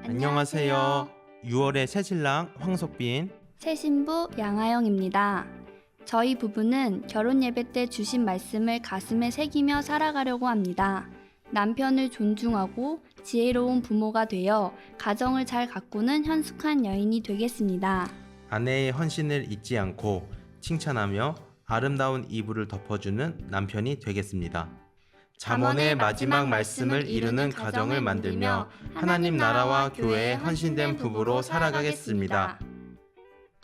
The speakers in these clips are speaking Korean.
안녕하세요. 6월의 새신랑 황석빈. 새신부 양아영입니다. 저희 부부는 결혼 예배 때 주신 말씀을 가슴에 새기며 살아가려고 합니다. 남편을 존중하고 지혜로운 부모가 되어 가정을 잘 가꾸는 현숙한 여인이 되겠습니다. 아내의 헌신을 잊지 않고 칭찬하며 아름다운 이불을 덮어주는 남편이 되겠습니다. 잠언의 마지막 말씀을 이루는 가정을 만들며 하나님 나라와 교회에 헌신된 부부로 살아가겠습니다.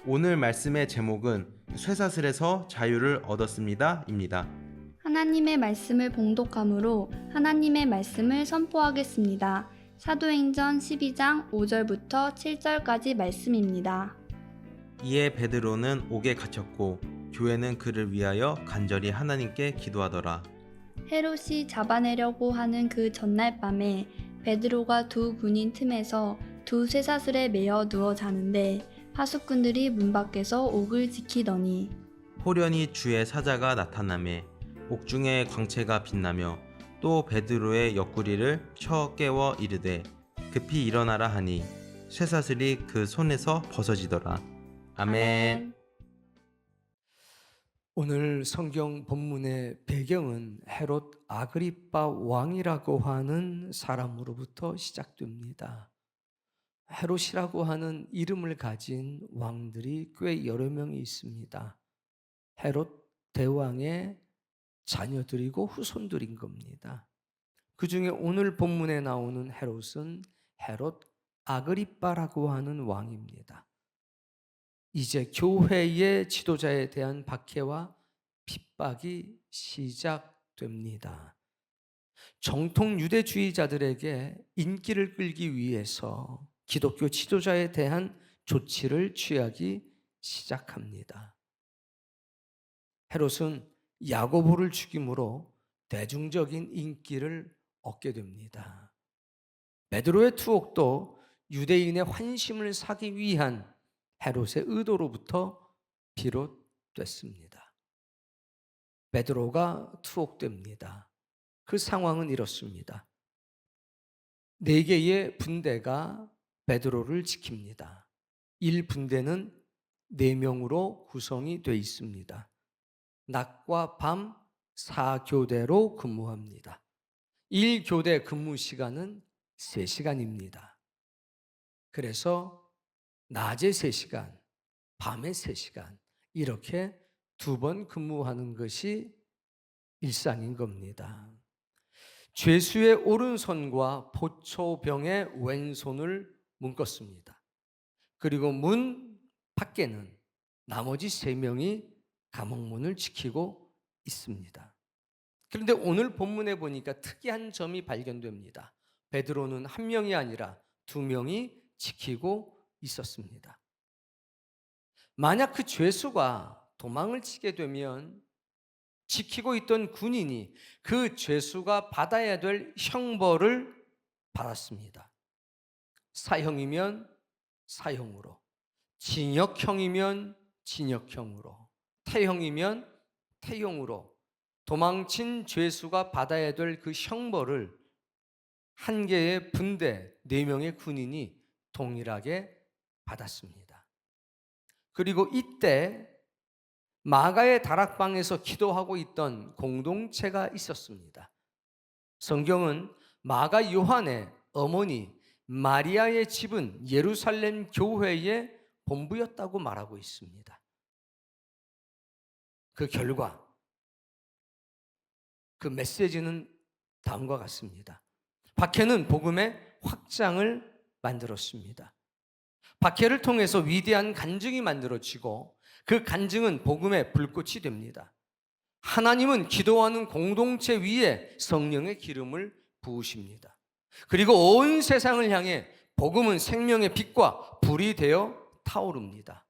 오늘 말씀의 제목은 쇠사슬에서 자유를 얻었습니다 입니다. 하나님의 말씀을 봉독함으로 하나님의 말씀을 선포하겠습니다. 사도행전 12장 5절부터 7절까지 말씀입니다. 이에 베드로는 옥에 갇혔고 교회는 그를 위하여 간절히 하나님께 기도하더라. 헤롯이 잡아내려고 하는 그 전날 밤에 베드로가 두 군인 틈에서 두 쇠사슬에 매어 누워 자는데 파수꾼들이 문 밖에서 옥을 지키더니 호련히 주의 사자가 나타나매 옥중의 광채가 빛나며 또 베드로의 옆구리를 쳐 깨워 이르되 급히 일어나라 하니 쇠사슬이 그 손에서 벗어지더라. 아멘. 오늘 성경 본문의 배경은 헤롯 아그리빠 왕이라고 하는 사람으로부터 시작됩니다. 헤롯이라고 하는 이름을 가진 왕들이 꽤 여러 명이 있습니다. 헤롯 대왕의 자녀들이고 후손들인 겁니다. 그 중에 오늘 본문에 나오는 헤롯은 헤롯 아그리빠라고 하는 왕입니다. 이제 교회의 지도자에 대한 박해와 핍박이 시작됩니다. 정통 유대주의자들에게 인기를 끌기 위해서 기독교 지도자에 대한 조치를 취하기 시작합니다. 헤롯은 야고보를 죽임으로 대중적인 인기를 얻게 됩니다. 베드로의 투옥도 유대인의 환심을 사기 위한 헤롯의 의도로부터 비롯됐습니다. 베드로가 투옥됩니다. 그 상황은 이렇습니다. 4개의 분대가 베드로를 지킵니다. 1분대는 4명으로 구성이 되어 있습니다. 낮과 밤 4교대로 근무합니다. 1교대 근무 시간은 3시간입니다. 그래서 낮에 3시간, 밤에 3시간 이렇게 2번 근무하는 것이 일상인 겁니다. 죄수의 오른손과 보초병의 왼손을 묶었습니다. 그리고 문 밖에는 나머지 3명이 감옥문을 지키고 있습니다. 그런데 오늘 본문에 보니까 특이한 점이 발견됩니다. 베드로는 1명이 아니라 2명이 지키고 있었습니다. 만약 그 죄수가 도망을 치게 되면 지키고 있던 군인이 그 죄수가 받아야 될 형벌을 받았습니다. 사형이면 사형으로, 징역형이면 징역형으로, 태형이면 태형으로 도망친 죄수가 받아야 될 그 형벌을 한 개의 분대 4명의 군인이 동일하게 받았습니다. 그리고 이때 마가의 다락방에서 기도하고 있던 공동체가 있었습니다. 성경은 마가 요한의 어머니 마리아의 집은 예루살렘 교회의 본부였다고 말하고 있습니다. 그 결과 그 메시지는 다음과 같습니다. 박해는 복음의 확장을 만들었습니다. 박해를 통해서 위대한 간증이 만들어지고 그 간증은 복음의 불꽃이 됩니다. 하나님은 기도하는 공동체 위에 성령의 기름을 부으십니다. 그리고 온 세상을 향해 복음은 생명의 빛과 불이 되어 타오릅니다.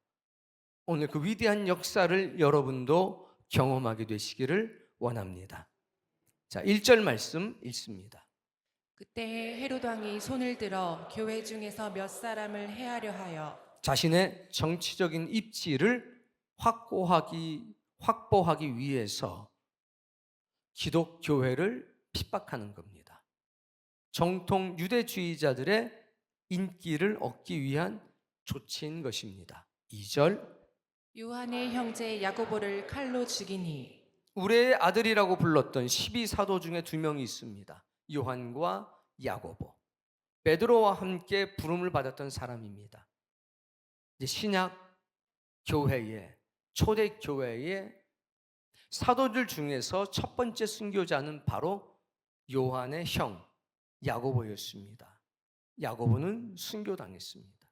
오늘 그 위대한 역사를 여러분도 경험하게 되시기를 원합니다. 자, 1절 말씀 읽습니다. 그때 헤롯 왕이 손을 들어 교회 중에서 몇 사람을 해하려 하여 자신의 정치적인 입지를 확보하기 위해서 기독교회를 핍박하는 겁니다. 정통 유대주의자들의 인기를 얻기 위한 조치인 것입니다. 2절, 요한의 형제 야고보를 칼로 죽이니 우레의 아들이라고 불렀던 12사도 중에 2명이 있습니다. 요한과 야고보. 베드로와 함께 부름을 받았던 사람입니다. 이제 신약 교회의 초대 교회의 사도들 중에서 첫 번째 순교자는 바로 요한의 형 야고보였습니다. 야고보는 순교당했습니다.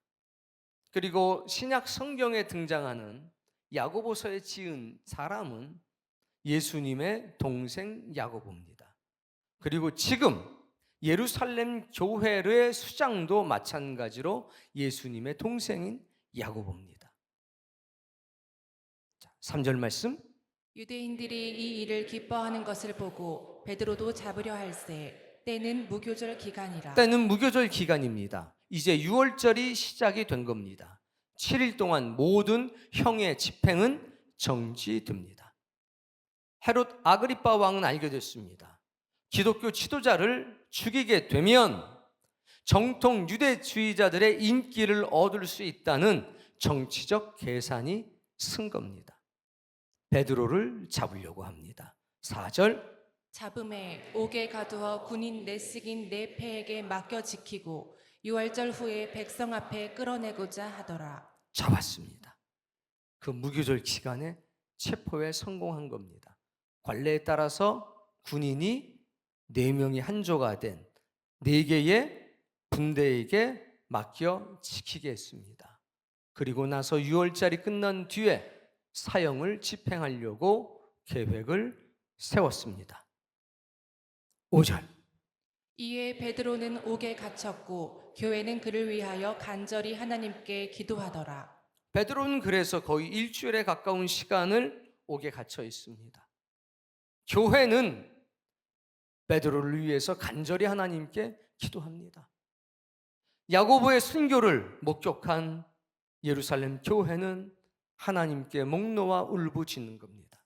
그리고 신약 성경에 등장하는 야고보서에 지은 사람은 예수님의 동생 야고보입니다. 그리고 지금 예루살렘 교회의 수장도 마찬가지로 예수님의 동생인 야고보입니다. 3절 말씀, 유대인들이 이 일을 기뻐하는 것을 보고 베드로도 잡으려 할세 때는 무교절 기간이라. 때는 무교절 기간입니다. 이제 6월절이 시작이 된 겁니다. 7일 동안 모든 형의 집행은 정지됩니다. 헤롯 아그리파 왕은 알게 됐습니다. 기독교 지도자를 죽이게 되면 정통 유대주의자들의 인기를 얻을 수 있다는 정치적 계산이 쓴 겁니다. 베드로를 잡으려고 합니다. 4절, 잡음에 옥에 가두어 군인 내식인 네 패에게 맡겨 지키고 6월절 후에 백성 앞에 끌어내고자 하더라. 잡았습니다. 그 무교절 기간에 체포에 성공한 겁니다. 관례에 따라서 군인이 4명이 한 조가 된 4개의 군대에게 맡겨 지키게 했습니다. 그리고 나서 6월절이 끝난 뒤에 사형을 집행하려고 계획을 세웠습니다. 5절, 이에 베드로는 옥에 갇혔고 교회는 그를 위하여 간절히 하나님께 기도하더라. 베드로는 그래서 거의 일주일에 가까운 시간을 옥에 갇혀 있습니다. 교회는 베드로를 위해서 간절히 하나님께 기도합니다. 야고보의 순교를 목격한 예루살렘 교회는 하나님께 목놓아 울부짖는 겁니다.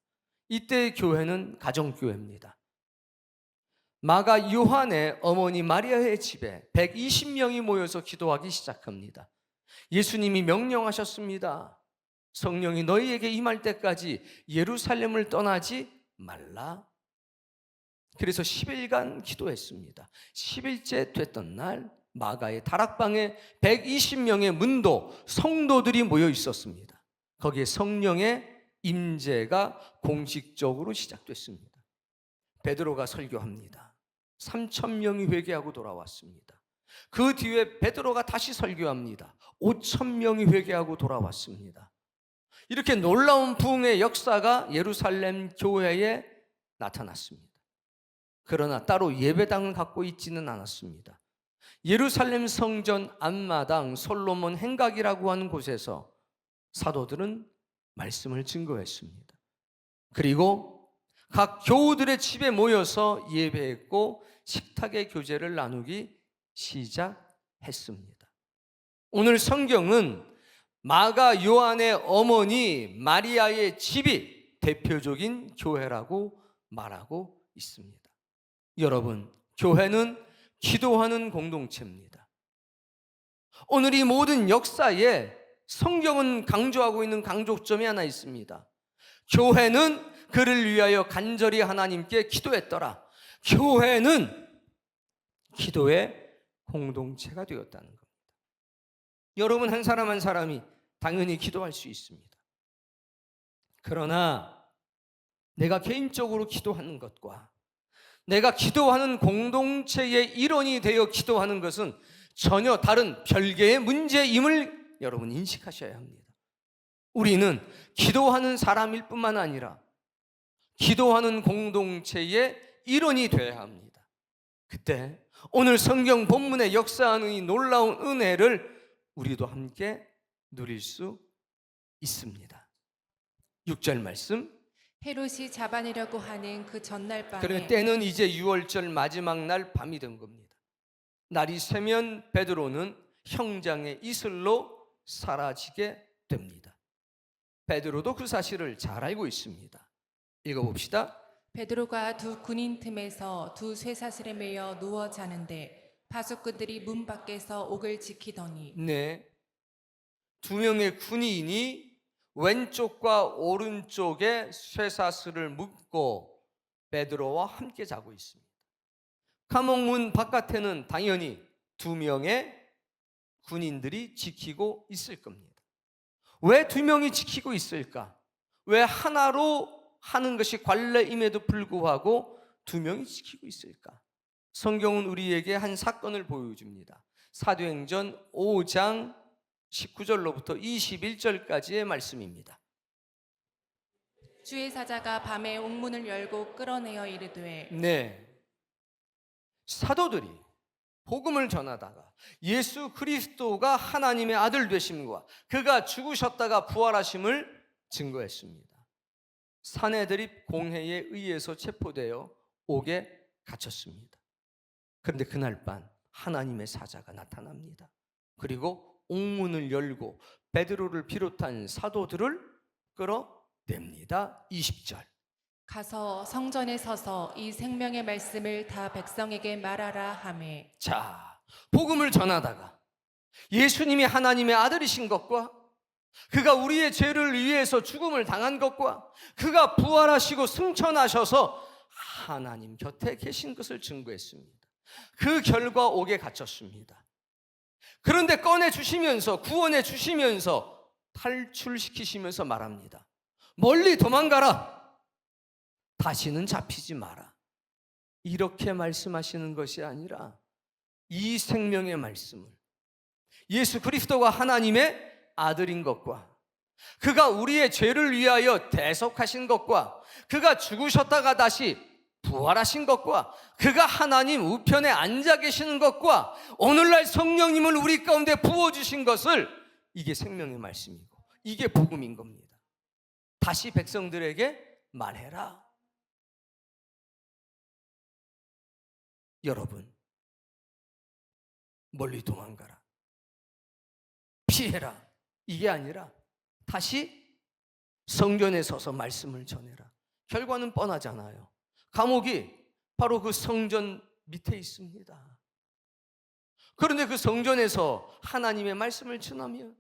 이때의 교회는 가정교회입니다. 마가 요한의 어머니 마리아의 집에 120명이 모여서 기도하기 시작합니다. 예수님이 명령하셨습니다. 성령이 너희에게 임할 때까지 예루살렘을 떠나지 말라. 그래서 10일간 기도했습니다. 10일째 됐던 날 마가의 다락방에 120명의 문도 성도들이 모여 있었습니다. 거기에 성령의 임재가 공식적으로 시작됐습니다. 베드로가 설교합니다. 3,000명이 회개하고 돌아왔습니다. 그 뒤에 베드로가 다시 설교합니다. 5,000명이 회개하고 돌아왔습니다. 이렇게 놀라운 부흥의 역사가 예루살렘 교회에 나타났습니다. 그러나 따로 예배당을 갖고 있지는 않았습니다. 예루살렘 성전 앞마당 솔로몬 행각이라고 하는 곳에서 사도들은 말씀을 증거했습니다. 그리고 각 교우들의 집에 모여서 예배했고 식탁의 교제를 나누기 시작했습니다. 오늘 성경은 마가 요한의 어머니 마리아의 집이 대표적인 교회라고 말하고 있습니다. 여러분, 교회는 기도하는 공동체입니다. 오늘 이 모든 역사에 성경은 강조하고 있는 강조점이 하나 있습니다. 교회는 그를 위하여 간절히 하나님께 기도했더라. 교회는 기도의 공동체가 되었다는 겁니다. 여러분, 한 사람 한 사람이 당연히 기도할 수 있습니다. 그러나 내가 개인적으로 기도하는 것과 내가 기도하는 공동체의 일원이 되어 기도하는 것은 전혀 다른 별개의 문제임을 여러분 인식하셔야 합니다. 우리는 기도하는 사람일 뿐만 아니라 기도하는 공동체의 일원이 되어야 합니다. 그때 오늘 성경 본문에 역사하는 이 놀라운 은혜를 우리도 함께 누릴 수 있습니다. 6절 말씀, 헤롯이 잡아내려고 하는 그 전날 밤에 그래 때는 이제 6월절 마지막 날 밤이 된 겁니다. 날이 새면 베드로는 형장의 이슬로 사라지게 됩니다. 베드로도 그 사실을 잘 알고 있습니다. 읽어봅시다. 베드로가 두 군인 틈에서 두 쇠사슬에 매여 누워 자는데 파수꾼들이 문 밖에서 옥을 지키더니 네, 두 명의 군인이 왼쪽과 오른쪽에 쇠사슬을 묶고 베드로와 함께 자고 있습니다. 감옥문 바깥에는 당연히 두 명의 군인들이 지키고 있을 겁니다. 왜 두 명이 지키고 있을까? 왜 하나로 하는 것이 관례임에도 불구하고 두 명이 지키고 있을까? 성경은 우리에게 한 사건을 보여줍니다. 사도행전 5장 19절로부터 21절까지의 말씀입니다. 주의 사자가 밤에 옥문을 열고 끌어내어 이르되 네, 사도들이 복음을 전하다가 예수 그리스도가 하나님의 아들 되심과 그가 죽으셨다가 부활하심을 증거했습니다. 사내들이 공회에 의해서 체포되어 옥에 갇혔습니다. 그런데 그날 밤 하나님의 사자가 나타납니다. 그리고 옥문을 열고 베드로를 비롯한 사도들을 끌어냅니다. 20절. 가서 성전에 서서 이 생명의 말씀을 다 백성에게 말하라 하매. 자, 복음을 전하다가 예수님이 하나님의 아들이신 것과 그가 우리의 죄를 위해서 죽음을 당한 것과 그가 부활하시고 승천하셔서 하나님 곁에 계신 것을 증거했습니다. 그 결과 옥에 갇혔습니다. 그런데 꺼내주시면서 구원해 주시면서 탈출시키시면서 말합니다. 멀리 도망가라. 다시는 잡히지 마라. 이렇게 말씀하시는 것이 아니라 이 생명의 말씀을 예수 그리스도가 하나님의 아들인 것과 그가 우리의 죄를 위하여 대속하신 것과 그가 죽으셨다가 다시 부활하신 것과 그가 하나님 우편에 앉아 계시는 것과 오늘날 성령님을 우리 가운데 부어주신 것을, 이게 생명의 말씀이고 이게 복음인 겁니다. 다시 백성들에게 말해라. 여러분, 멀리 도망가라, 피해라, 이게 아니라 다시 성전에 서서 말씀을 전해라. 결과는 뻔하잖아요. 감옥이 바로 그 성전 밑에 있습니다. 그런데 그 성전에서 하나님의 말씀을 전하면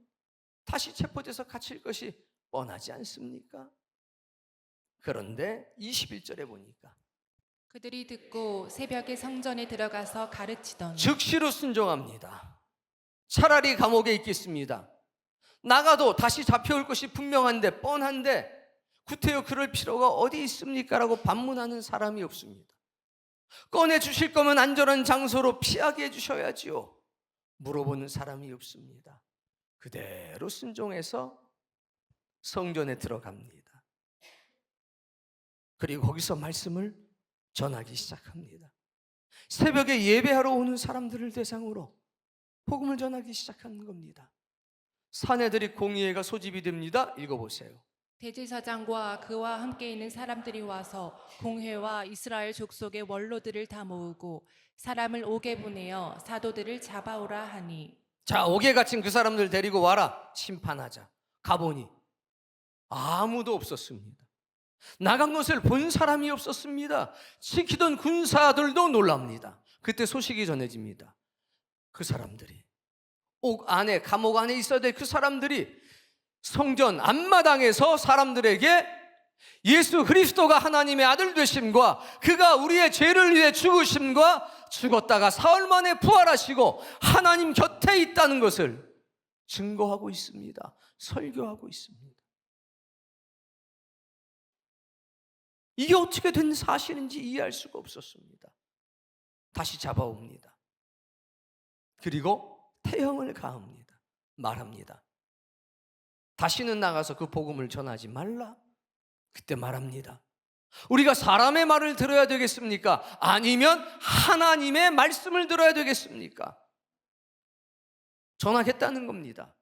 다시 체포돼서 갇힐 것이 뻔하지 않습니까? 그런데 21절에 보니까 그들이 듣고 새벽에 성전에 들어가서 가르치더니 즉시로 순종합니다. 차라리 감옥에 있겠습니다. 나가도 다시 잡혀올 것이 분명한데 뻔한데 구태여 그럴 필요가 어디 있습니까? 라고 반문하는 사람이 없습니다. 꺼내주실 거면 안전한 장소로 피하게 해주셔야지요. 물어보는 사람이 없습니다. 그대로 순종해서 성전에 들어갑니다. 그리고 거기서 말씀을 전하기 시작합니다. 새벽에 예배하러 오는 사람들을 대상으로 복음을 전하기 시작하는 겁니다. 사내들이 공의회가 소집이 됩니다. 읽어보세요. 대제사장과 그와 함께 있는 사람들이 와서 공회와 이스라엘 족속의 원로들을 다 모으고 사람을 옥에 보내어 사도들을 잡아오라 하니. 자, 옥에 갇힌 그 사람들 데리고 와라. 심판하자. 가보니 아무도 없었습니다. 나간 것을 본 사람이 없었습니다. 지키던 군사들도 놀랍니다. 그때 소식이 전해집니다. 그 사람들이 옥 안에, 감옥 안에 있어야 될 그 사람들이 성전 앞마당에서 사람들에게 예수 그리스도가 하나님의 아들 되심과 그가 우리의 죄를 위해 죽으심과 죽었다가 사흘 만에 부활하시고 하나님 곁에 있다는 것을 증거하고 있습니다. 설교하고 있습니다. 이게 어떻게 된 사실인지 이해할 수가 없었습니다. 다시 잡아옵니다. 그리고 태형을 가합니다. 말합니다. 다시는 나가서 그 복음을 전하지 말라. 그때 말합니다. 우리가 사람의 말을 들어야 되겠습니까? 아니면 하나님의 말씀을 들어야 되겠습니까? 전하겠다는 겁니다.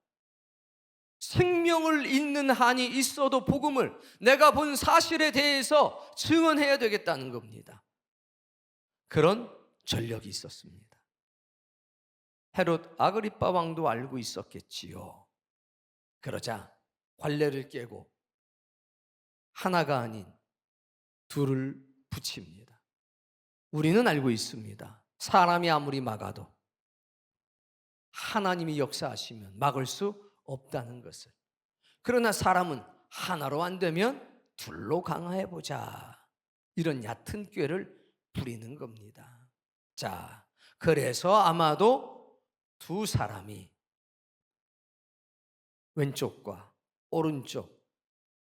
생명을 잇는 한이 있어도 복음을, 내가 본 사실에 대해서 증언해야 되겠다는 겁니다. 그런 전력이 있었습니다. 헤롯 아그리빠 왕도 알고 있었겠지요. 그러자 관례를 깨고 하나가 아닌 둘을 붙입니다. 우리는 알고 있습니다. 사람이 아무리 막아도 하나님이 역사하시면 막을 수 없다는 것을. 그러나 사람은 하나로 안 되면 둘로 강화해 보자, 이런 얕은 꾀를 부리는 겁니다. 자, 그래서 아마도 두 사람이 왼쪽과 오른쪽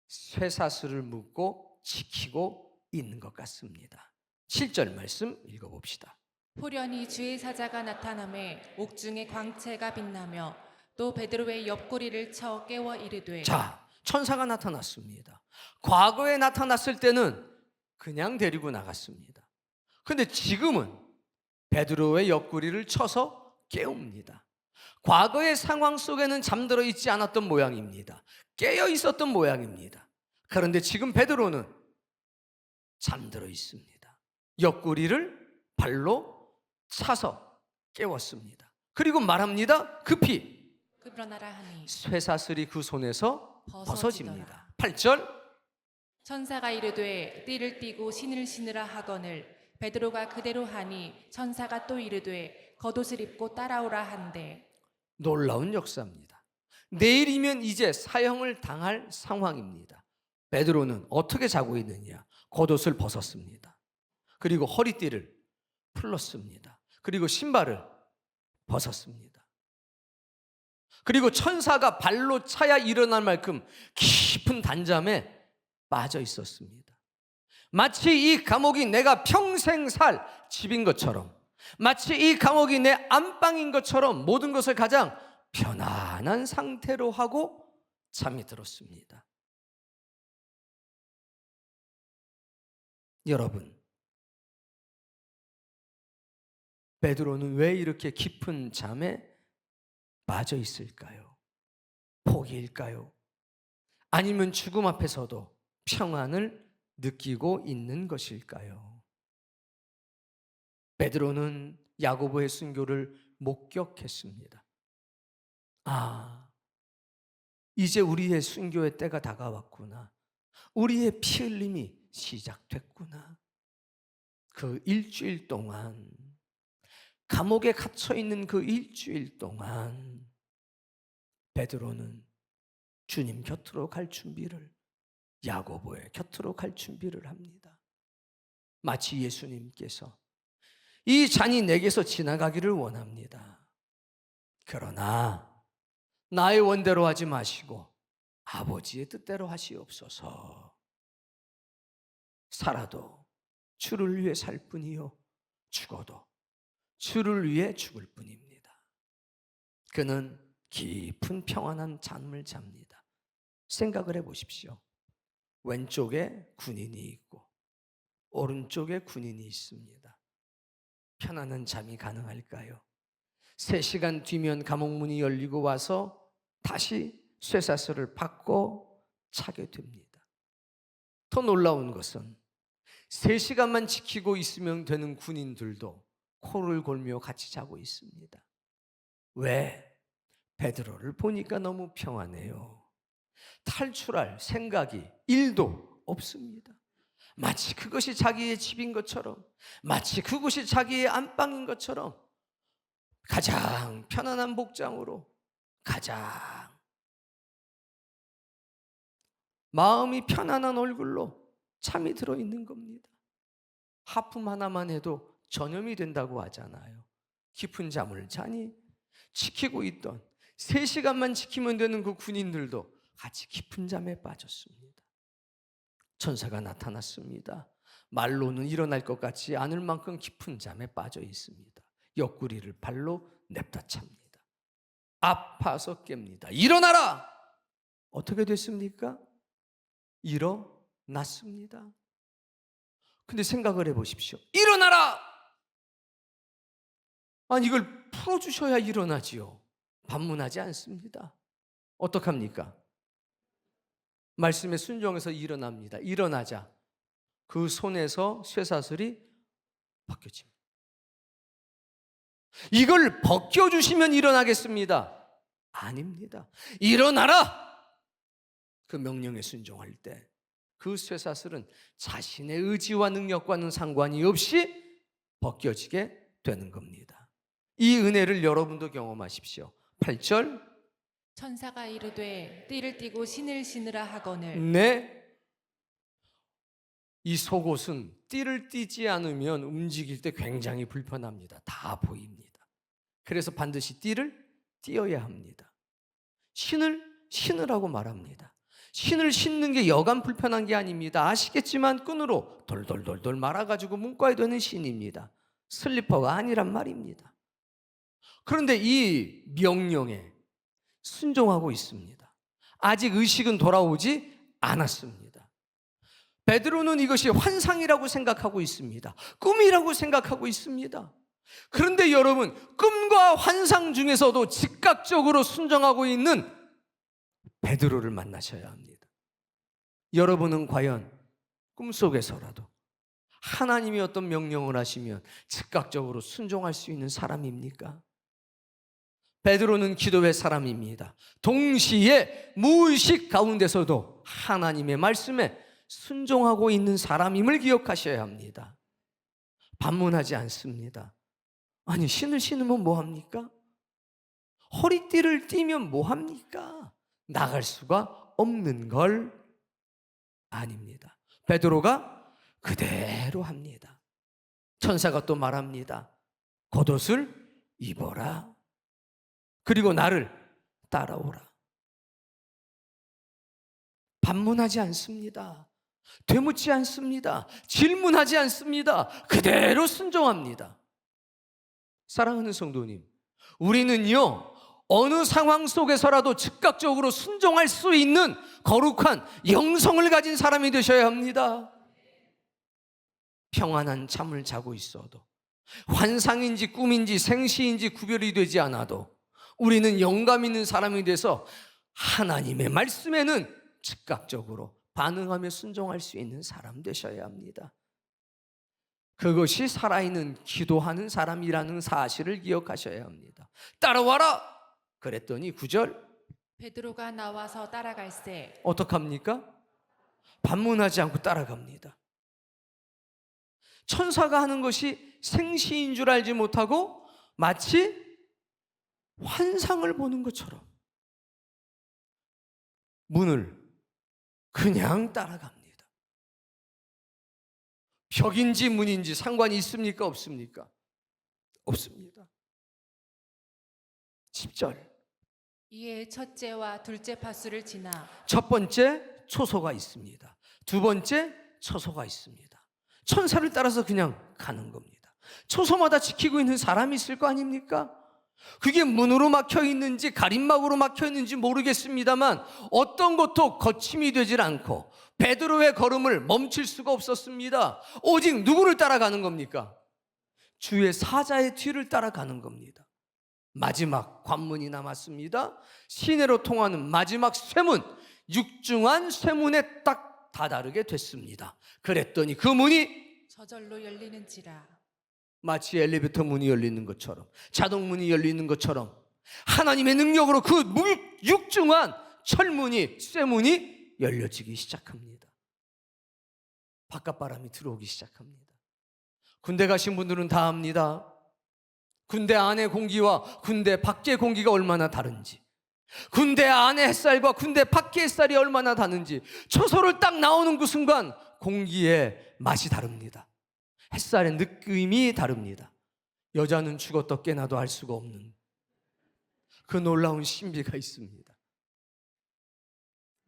쇠사슬을 묶고 지키고 있는 것 같습니다. 7절 말씀 읽어봅시다. 호련히 주의 사자가 나타나매 옥중에 광채가 빛나며 또 베드로의 옆구리를 쳐 깨워 이르되. 자, 천사가 나타났습니다. 과거에 나타났을 때는 그냥 데리고 나갔습니다. 근데 지금은 베드로의 옆구리를 쳐서 깨웁니다. 과거의 상황 속에는 잠들어 있지 않았던 모양입니다. 깨어 있었던 모양입니다. 그런데 지금 베드로는 잠들어 있습니다. 옆구리를 발로 차서 깨웠습니다. 그리고 말합니다. 급히 일어나라 하니 쇠사슬이 그 손에서 벗어지더라. 벗어집니다. 8절. 천사가 이르되 띠를 띠고 신을 신으라 하거늘 베드로가 그대로 하니 천사가 또 이르되 겉옷을 입고 따라오라 한대. 놀라운 역사입니다. 내일이면 이제 사형을 당할 상황입니다. 베드로는 어떻게 자고 있느냐? 겉옷을 벗었습니다. 그리고 허리띠를 풀었습니다. 그리고 신발을 벗었습니다. 그리고 천사가 발로 차야 일어날 만큼 깊은 단잠에 빠져 있었습니다. 마치 이 감옥이 내가 평생 살 집인 것처럼, 마치 이 감옥이 내 안방인 것처럼 모든 것을 가장 편안한 상태로 하고 잠이 들었습니다. 여러분, 베드로는 왜 이렇게 깊은 잠에 빠져 있을까요? 포기일까요? 아니면 죽음 앞에서도 평안을 느끼고 있는 것일까요? 베드로는 야고보의 순교를 목격했습니다. 아, 이제 우리의 순교의 때가 다가왔구나. 우리의 피 흘림이 시작됐구나. 그 일주일 동안, 감옥에 갇혀 있는 그 일주일 동안 베드로는 주님 곁으로 갈 준비를, 야고보의 곁으로 갈 준비를 합니다. 마치 예수님께서 이 잔이 내게서 지나가기를 원합니다. 그러나 나의 원대로 하지 마시고 아버지의 뜻대로 하시옵소서. 살아도 주를 위해 살 뿐이요, 죽어도 주를 위해 죽을 뿐입니다. 그는 깊은 평안한 잠을 잡니다. 생각을 해보십시오. 왼쪽에 군인이 있고 오른쪽에 군인이 있습니다. 편안한 잠이 가능할까요? 3시간 뒤면 감옥문이 열리고 와서 다시 쇠사슬을 받고 차게 됩니다. 더 놀라운 것은 3시간만 지키고 있으면 되는 군인들도 코를 골며 같이 자고 있습니다. 왜? 베드로를 보니까 너무 평안해요. 탈출할 생각이 1도 없습니다. 마치 그것이 자기의 집인 것처럼, 마치 그것이 자기의 안방인 것처럼 가장 편안한 복장으로, 가장 마음이 편안한 얼굴로 잠이 들어 있는 겁니다. 하품 하나만 해도 전염이 된다고 하잖아요. 깊은 잠을 자니 지키고 있던 3시간만 지키면 되는 그 군인들도 같이 깊은 잠에 빠졌습니다. 천사가 나타났습니다. 말로는 일어날 것 같지 않을 만큼 깊은 잠에 빠져 있습니다. 옆구리를 발로 냅다 찹니다. 아파서 깹니다. 일어나라! 어떻게 됐습니까? 일어났습니다. 근데 생각을 해보십시오. 일어나라! 아니, 이걸 풀어주셔야 일어나지요. 반문하지 않습니다. 어떡합니까? 말씀에 순종해서 일어납니다. 일어나자 그 손에서 쇠사슬이 벗겨집니다. 이걸 벗겨주시면 일어나겠습니다. 아닙니다. 일어나라! 그 명령에 순종할 때 그 쇠사슬은 자신의 의지와 능력과는 상관이 없이 벗겨지게 되는 겁니다. 이 은혜를 여러분도 경험하십시오. 8절. 천사가 이르되 띠를 띠고 신을 신으라 하거늘 네. 이 속옷은 띠를 띠지 않으면 움직일 때 굉장히 불편합니다. 다 보입니다. 그래서 반드시 띠를 띄어야 합니다. 신을 신으라고 말합니다. 신을 신는 게 여간 불편한 게 아닙니다. 아시겠지만 끈으로 돌돌돌돌 말아가지고 묶어야 되는 신입니다. 슬리퍼가 아니란 말입니다. 그런데 이 명령에 순종하고 있습니다. 아직 의식은 돌아오지 않았습니다. 베드로는 이것이 환상이라고 생각하고 있습니다. 꿈이라고 생각하고 있습니다. 그런데 여러분, 꿈과 환상 중에서도 즉각적으로 순종하고 있는 베드로를 만나셔야 합니다. 여러분은 과연 꿈속에서라도 하나님이 어떤 명령을 하시면 즉각적으로 순종할 수 있는 사람입니까? 베드로는 기도의 사람입니다. 동시에 무의식 가운데서도 하나님의 말씀에 순종하고 있는 사람임을 기억하셔야 합니다. 반문하지 않습니다. 아니, 신을 신으면 뭐합니까? 허리띠를 띠면 뭐합니까? 나갈 수가 없는 걸 아닙니다. 베드로가 그대로 합니다. 천사가 또 말합니다. 겉옷을 입어라. 그리고 나를 따라오라. 반문하지 않습니다. 되묻지 않습니다. 질문하지 않습니다. 그대로 순종합니다. 사랑하는 성도님, 우리는요, 어느 상황 속에서라도 즉각적으로 순종할 수 있는 거룩한 영성을 가진 사람이 되셔야 합니다. 평안한 잠을 자고 있어도, 환상인지 꿈인지 생시인지 구별이 되지 않아도 우리는 영감 있는 사람이 돼서 하나님의 말씀에는 즉각적으로 반응하며 순종할 수 있는 사람 되셔야 합니다. 그것이 살아있는 기도하는 사람이라는 사실을 기억하셔야 합니다. 따라와라! 그랬더니 9절. 베드로가 나와서 따라갈새 어떡합니까? 반문하지 않고 따라갑니다. 천사가 하는 것이 생시인 줄 알지 못하고 마치 환상을 보는 것처럼 문을 그냥 따라갑니다. 벽인지 문인지 상관이 있습니까? 없습니까? 없습니다. 10절. 이에 첫째와 둘째 파수를 지나 첫 번째 초소가 있습니다. 두 번째 처소가 있습니다. 천사를 따라서 그냥 가는 겁니다. 초소마다 지키고 있는 사람이 있을 거 아닙니까? 그게 문으로 막혀 있는지 가림막으로 막혀 있는지 모르겠습니다만 어떤 것도 거침이 되질 않고 베드로의 걸음을 멈출 수가 없었습니다. 오직 누구를 따라가는 겁니까? 주의 사자의 뒤를 따라가는 겁니다. 마지막 관문이 남았습니다. 시내로 통하는 마지막 쇠문, 육중한 쇠문에 딱 다다르게 됐습니다. 그랬더니 그 문이 저절로 열리는지라. 마치 엘리베이터 문이 열리는 것처럼, 자동문이 열리는 것처럼 하나님의 능력으로 그 육중한 철문이, 쇠문이 열려지기 시작합니다. 바깥바람이 들어오기 시작합니다. 군대 가신 분들은 다 압니다. 군대 안의 공기와 군대 밖의 공기가 얼마나 다른지, 군대 안의 햇살과 군대 밖의 햇살이 얼마나 다른지, 초소를 딱 나오는 그 순간 공기의 맛이 다릅니다. 햇살의 느낌이 다릅니다. 여자는 죽었다 깨나도 알 수가 없는 그 놀라운 신비가 있습니다.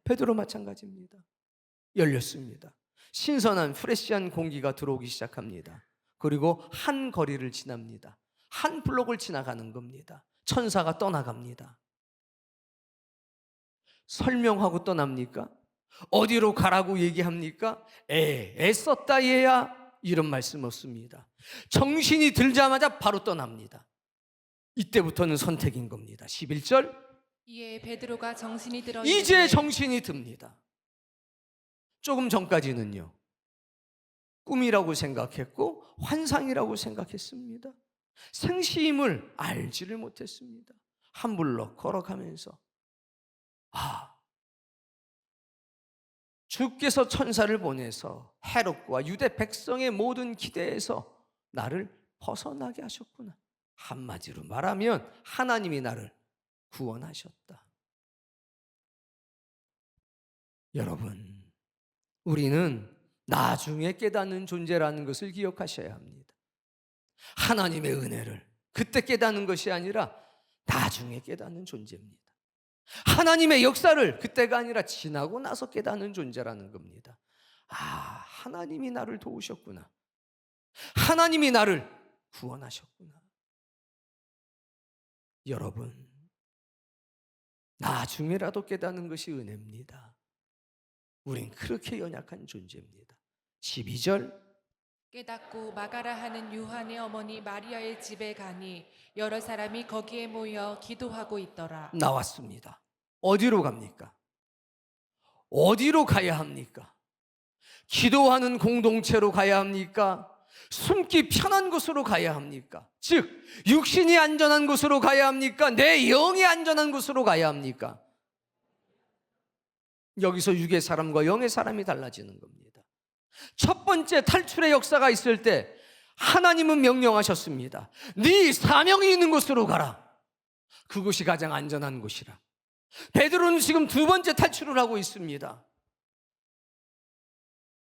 베드로 마찬가지입니다. 열렸습니다. 신선한 프레시한 공기가 들어오기 시작합니다. 그리고 한 거리를 지납니다. 한 블록을 지나가는 겁니다. 천사가 떠나갑니다. 설명하고 떠납니까? 어디로 가라고 얘기합니까? 애썼다 얘야, 이런 말씀 없습니다. 정신이 들자마자 바로 떠납니다. 이때부터는 선택인 겁니다. 11절. 이에 베드로가 정신이 들어 이제 이르되 정신이 듭니다. 조금 전까지는요, 꿈이라고 생각했고 환상이라고 생각했습니다. 생시임을 알지를 못했습니다. 한 블록 걸어가면서 주께서 천사를 보내서 헤롯과 유대 백성의 모든 기대에서 나를 벗어나게 하셨구나. 한마디로 말하면 하나님이 나를 구원하셨다. 여러분, 우리는 나중에 깨닫는 존재라는 것을 기억하셔야 합니다. 하나님의 은혜를 그때 깨닫는 것이 아니라 나중에 깨닫는 존재입니다. 하나님의 역사를 그때가 아니라 지나고 나서 깨닫는 존재라는 겁니다. 아, 하나님이 나를 도우셨구나. 하나님이 나를 구원하셨구나. 여러분, 나중에라도 깨닫는 것이 은혜입니다. 우린 그렇게 연약한 존재입니다. 12절, 깨닫고 마가라 하는 요한의 어머니 마리아의 집에 가니 여러 사람이 거기에 모여 기도하고 있더라. 나왔습니다. 어디로 갑니까? 어디로 가야 합니까? 기도하는 공동체로 가야 합니까? 숨기 편한 곳으로 가야 합니까? 즉, 육신이 안전한 곳으로 가야 합니까? 내 영이 안전한 곳으로 가야 합니까? 여기서 육의 사람과 영의 사람이 달라지는 겁니다. 첫 번째 탈출의 역사가 있을 때 하나님은 명령하셨습니다. 네 사명이 있는 곳으로 가라. 그곳이 가장 안전한 곳이라. 베드로는 지금 두 번째 탈출을 하고 있습니다.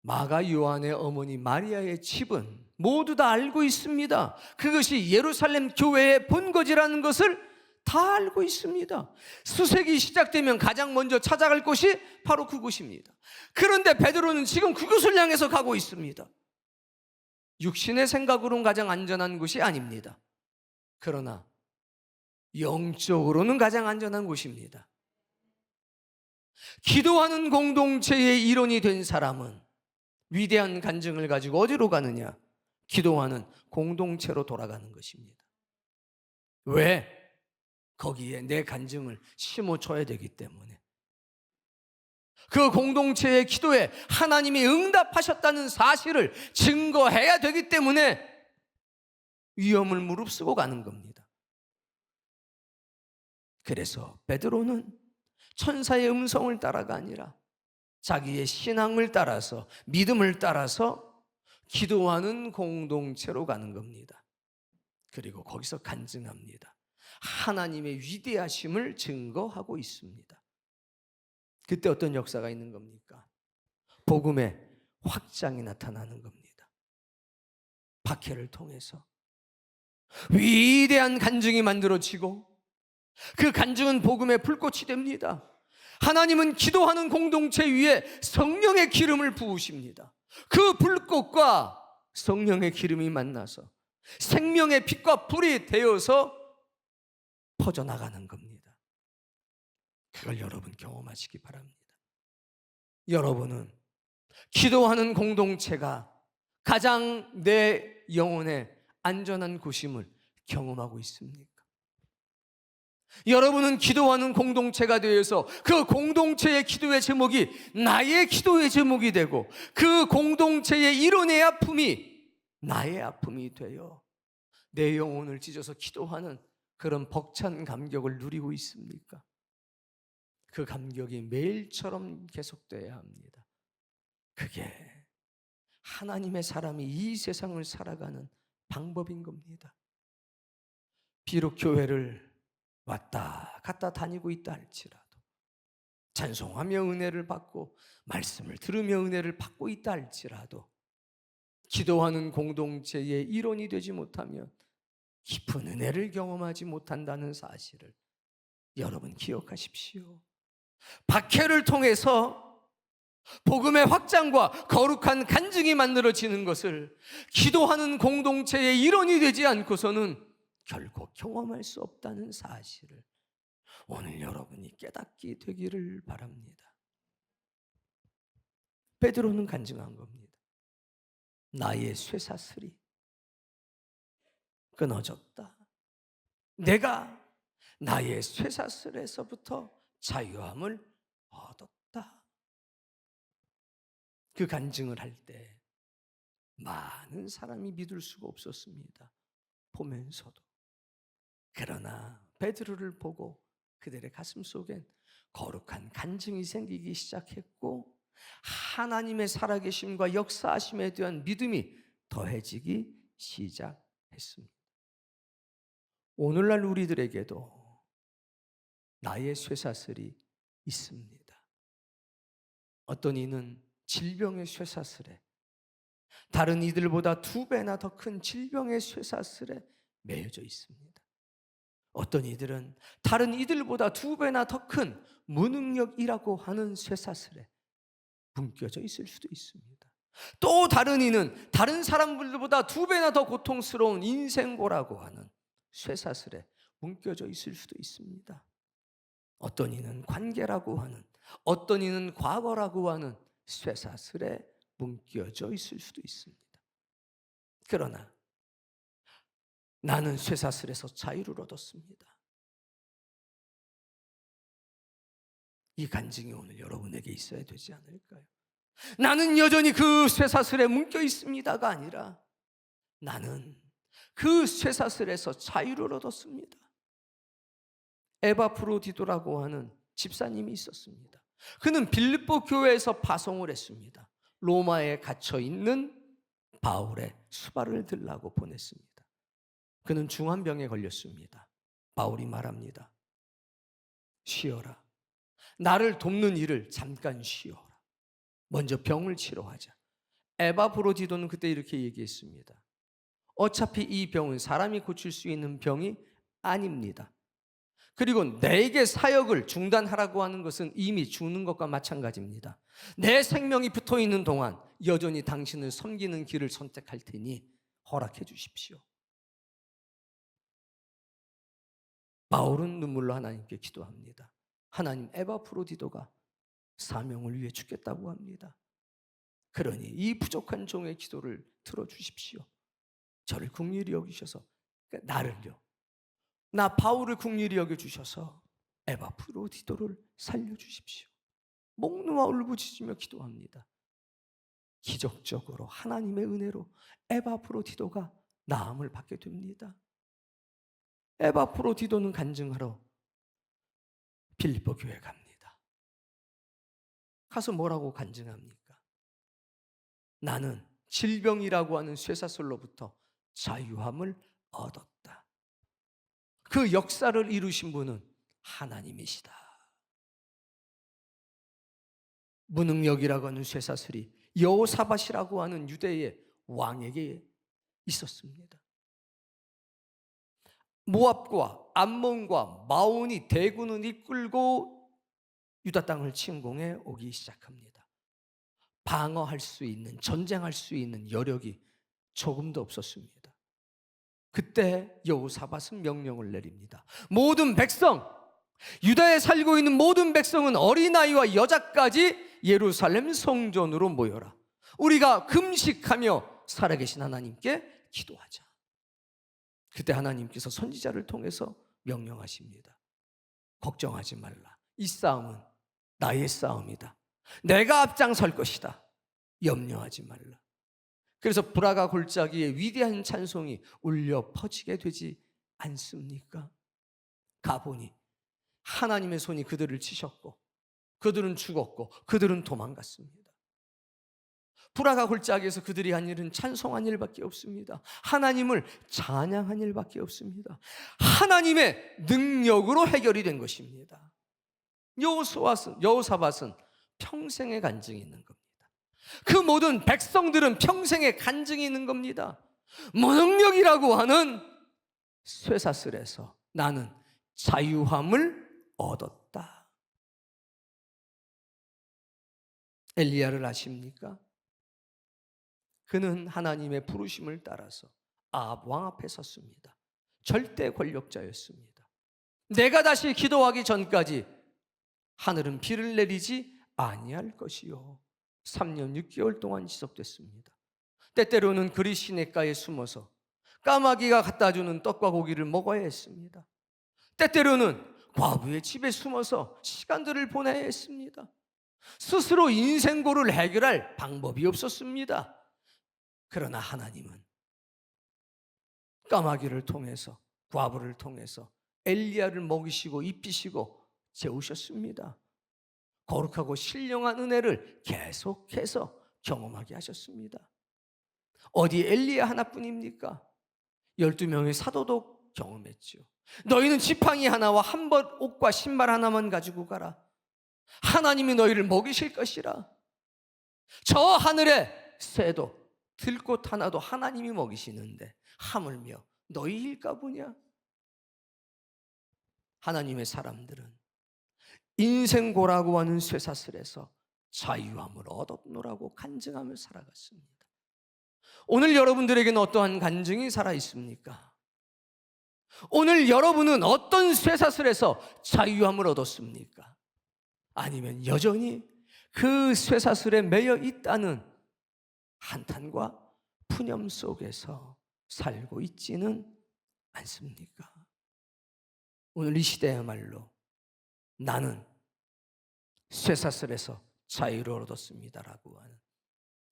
마가 요한의 어머니 마리아의 집은 모두 다 알고 있습니다. 그것이 예루살렘 교회의 본거지라는 것을 다 알고 있습니다. 수색이 시작되면 가장 먼저 찾아갈 곳이 바로 그곳입니다. 그런데 베드로는 지금 그곳을 향해서 가고 있습니다. 육신의 생각으로는 가장 안전한 곳이 아닙니다. 그러나 영적으로는 가장 안전한 곳입니다. 기도하는 공동체의 일원이 된 사람은 위대한 간증을 가지고 어디로 가느냐? 기도하는 공동체로 돌아가는 것입니다. 왜? 거기에 내 간증을 심어줘야 되기 때문에. 그 공동체의 기도에 하나님이 응답하셨다는 사실을 증거해야 되기 때문에 위험을 무릅쓰고 가는 겁니다. 그래서 베드로는 천사의 음성을 따라가 아니라 자기의 신앙을 따라서, 믿음을 따라서 기도하는 공동체로 가는 겁니다. 그리고 거기서 간증합니다. 하나님의 위대하심을 증거하고 있습니다. 그때 어떤 역사가 있는 겁니까? 복음의 확장이 나타나는 겁니다. 박해를 통해서 위대한 간증이 만들어지고 그 간증은 복음의 불꽃이 됩니다. 하나님은 기도하는 공동체 위에 성령의 기름을 부으십니다. 그 불꽃과 성령의 기름이 만나서 생명의 빛과 불이 되어서 퍼져나가는 겁니다. 그걸 여러분 경험하시기 바랍니다. 여러분은 기도하는 공동체가 가장 내 영혼의 안전한 곳임을 경험하고 있습니까? 여러분은 기도하는 공동체가 되어서 그 공동체의 기도의 제목이 나의 기도의 제목이 되고 그 공동체의 일원의 아픔이 나의 아픔이 되어 내 영혼을 찢어서 기도하는 그런 벅찬 감격을 누리고 있습니까? 그 감격이 매일처럼 계속돼야 합니다. 그게 하나님의 사람이 이 세상을 살아가는 방법인 겁니다. 비록 교회를 왔다 갔다 다니고 있다 할지라도, 찬송하며 은혜를 받고 말씀을 들으며 은혜를 받고 있다 할지라도, 기도하는 공동체의 일원이 되지 못하면 깊은 은혜를 경험하지 못한다는 사실을 여러분 기억하십시오. 박해를 통해서 복음의 확장과 거룩한 간증이 만들어지는 것을 기도하는 공동체의 일원이 되지 않고서는 결코 경험할 수 없다는 사실을 오늘 여러분이 깨닫게 되기를 바랍니다. 베드로는 간증한 겁니다. 나의 쇠사슬이 끊어졌다. 내가 나의 쇠사슬에서부터 자유함을 얻었다. 그 간증을 할 때 많은 사람이 믿을 수가 없었습니다. 보면서도. 그러나 베드로를 보고 그들의 가슴 속엔 거룩한 간증이 생기기 시작했고 하나님의 살아계심과 역사하심에 대한 믿음이 더해지기 시작했습니다. 오늘날 우리들에게도 나의 쇠사슬이 있습니다. 어떤 이는 질병의 쇠사슬에, 다른 이들보다 2배나 더 큰 질병의 쇠사슬에 매여져 있습니다. 어떤 이들은 다른 이들보다 2배나 더 큰 무능력이라고 하는 쇠사슬에 묶여져 있을 수도 있습니다. 또 다른 이는 다른 사람들보다 2배나 더 고통스러운 인생고라고 하는 쇠사슬에 묶여져 있을 수도 있습니다. 어떤 이는 관계라고 하는, 어떤 이는 과거라고 하는 쇠사슬에 묶여져 있을 수도 있습니다. 그러나 나는 쇠사슬에서 자유를 얻었습니다. 이 간증이 오늘 여러분에게 있어야 되지 않을까요? 나는 여전히 그 쇠사슬에 묶여 있습니다가 아니라 나는 그 쇠사슬에서 자유를 얻었습니다. 에바프로디도라고 하는 집사님이 있었습니다. 그는 빌립보 교회에서 파송을 했습니다. 로마에 갇혀 있는 바울의 수발을 들라고 보냈습니다. 그는 중환병에 걸렸습니다. 바울이 말합니다. 쉬어라. 나를 돕는 일을 잠깐 쉬어라. 먼저 병을 치료하자. 에바프로디도는 그때 이렇게 얘기했습니다. 어차피 이 병은 사람이 고칠 수 있는 병이 아닙니다. 그리고 내게 사역을 중단하라고 하는 것은 이미 죽는 것과 마찬가지입니다. 내 생명이 붙어 있는 동안 여전히 당신을 섬기는 길을 선택할 테니 허락해 주십시오. 바울은 눈물로 하나님께 기도합니다. 하나님, 에바프로디도가 사명을 위해 죽겠다고 합니다. 그러니 이 부족한 종의 기도를 들어주십시오. 저를 긍휼히 여기셔서, 나를요, 나 바울을 긍휼히 여겨주셔서 에바프로디도를 살려주십시오. 목 놓아 울부짖으며 기도합니다. 기적적으로 하나님의 은혜로 에바프로디도가 나음을 받게 됩니다. 에바프로디도는 간증하러 빌립보 교회에 갑니다. 가서 뭐라고 간증합니까? 나는 질병이라고 하는 쇠사슬로부터 자유함을 얻었다. 그 역사를 이루신 분은 하나님이시다. 무능력이라고 하는 쇠사슬이 여호사밧이라고 하는 유대의 왕에게 있었습니다. 모압과 암몬과 마온이 대군을 이끌고 유다 땅을 침공해 오기 시작합니다. 방어할 수 있는, 전쟁할 수 있는 여력이 조금도 없었습니다. 그때 여호사밧은 명령을 내립니다. 모든 백성, 유다에 살고 있는 모든 백성은 어린아이와 여자까지 예루살렘 성전으로 모여라. 우리가 금식하며 살아계신 하나님께 기도하자. 그때 하나님께서 선지자를 통해서 명령하십니다. 걱정하지 말라. 이 싸움은 나의 싸움이다. 내가 앞장설 것이다. 염려하지 말라. 그래서 브라가 골짜기에 위대한 찬송이 울려 퍼지게 되지 않습니까? 가보니 하나님의 손이 그들을 치셨고 그들은 죽었고 그들은 도망갔습니다. 브라가 골짜기에서 그들이 한 일은 찬송한 일밖에 없습니다. 하나님을 찬양한 일밖에 없습니다. 하나님의 능력으로 해결이 된 것입니다. 여호사밧은 평생의 간증이 있는 겁니다. 그 모든 백성들은 평생의 간증이 있는 겁니다. 무능력이라고 하는 쇠사슬에서 나는 자유함을 얻었다. 엘리야를 아십니까? 그는 하나님의 부르심을 따라서 아합 왕 앞에 섰습니다. 절대 권력자였습니다. 내가 다시 기도하기 전까지 하늘은 비를 내리지 아니할 것이요. 3년 6개월 동안 지속됐습니다. 때때로는 그리 시냇가에 숨어서 까마귀가 갖다 주는 떡과 고기를 먹어야 했습니다. 때때로는 과부의 집에 숨어서 시간들을 보내야 했습니다. 스스로 인생고를 해결할 방법이 없었습니다. 그러나 하나님은 까마귀를 통해서, 과부를 통해서 엘리야를 먹이시고 입히시고 재우셨습니다. 거룩하고 신령한 은혜를 계속해서 경험하게 하셨습니다. 어디 엘리야 하나뿐입니까? 12명의 사도도 경험했죠. 너희는 지팡이 하나와 한 벌 옷과 신발 하나만 가지고 가라. 하나님이 너희를 먹이실 것이라. 저 하늘의 새도 들꽃 하나도 하나님이 먹이시는데 하물며 너희 일까 보냐? 하나님의 사람들은 인생고라고 하는 쇠사슬에서 자유함을 얻었노라고 간증하며 살아갔습니다. 오늘 여러분들에게는 어떠한 간증이 살아있습니까? 오늘 여러분은 어떤 쇠사슬에서 자유함을 얻었습니까? 아니면 여전히 그 쇠사슬에 매여 있다는 한탄과 푸념 속에서 살고 있지는 않습니까? 오늘 이 시대야말로 나는 쇠사슬에서 자유를 얻었습니다라고 하는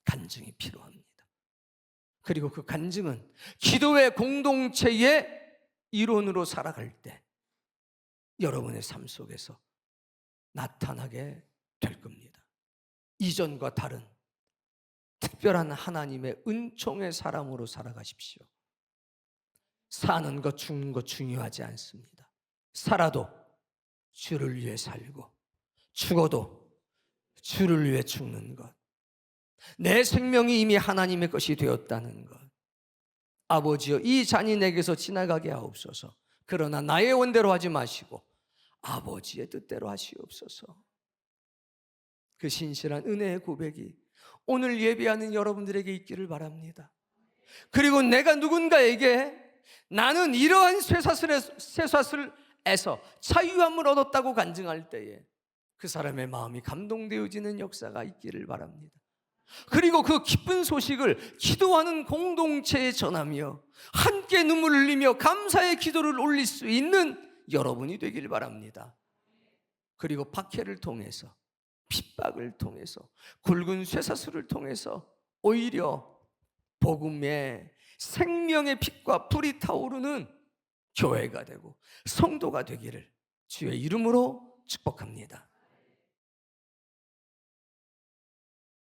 간증이 필요합니다. 그리고 그 간증은 기도의 공동체의 일원으로 살아갈 때 여러분의 삶 속에서 나타나게 될 겁니다. 이전과 다른 특별한 하나님의 은총의 사람으로 살아가십시오. 사는 것 죽는 것 중요하지 않습니다. 살아도 주를 위해 살고 죽어도 주를 위해 죽는 것. 내 생명이 이미 하나님의 것이 되었다는 것. 아버지여, 이 잔이 내게서 지나가게 하옵소서. 그러나 나의 원대로 하지 마시고 아버지의 뜻대로 하시옵소서. 그 신실한 은혜의 고백이 오늘 예배하는 여러분들에게 있기를 바랍니다. 그리고 내가 누군가에게 나는 이러한 쇠사슬에서 자유함을 얻었다고 간증할 때에 그 사람의 마음이 감동되어지는 역사가 있기를 바랍니다. 그리고 그 기쁜 소식을 기도하는 공동체에 전하며 함께 눈물을 흘리며 감사의 기도를 올릴 수 있는 여러분이 되길 바랍니다. 그리고 박해를 통해서, 핍박을 통해서, 굵은 쇠사슬을 통해서 오히려 복음의 생명의 빛과 불이 타오르는 교회가 되고 성도가 되기를 주의 이름으로 축복합니다.